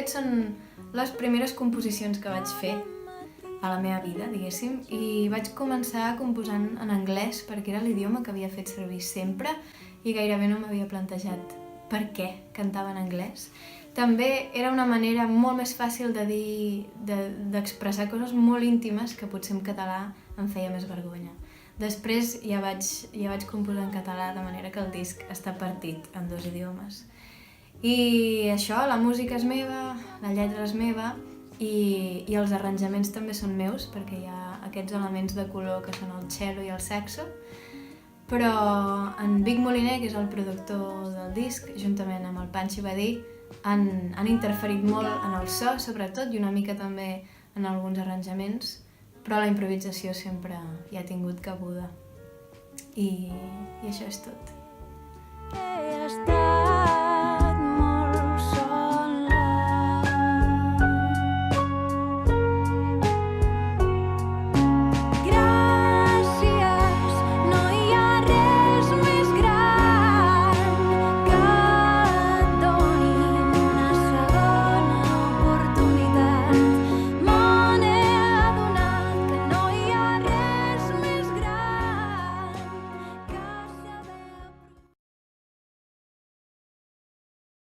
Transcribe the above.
fet són les primeres composicions que vaig fer a la meva vida, diguéssim, i vaig començar composant en anglès perquè era l'idioma que havia fet servir sempre i gairebé no m'havia plantejat per què cantava en anglès. També era una manera molt més fàcil de dir, d'expressar coses molt íntimes que potser en català em feia més vergonya. Després ja vaig composar en català, de manera que el disc està partit en 2 idiomes. I això, la música és meva, la lletra és meva i els arranjaments també són meus perquè hi ha aquests elements de color que són el cello i el saxo, però en Vic Moliner, que és el productor del disc, juntament amb el Panxi Badí, han interferit molt en el so, sobretot, i una mica també en alguns arranjaments, però la improvisació sempre hi ha tingut cabuda. I això és tot.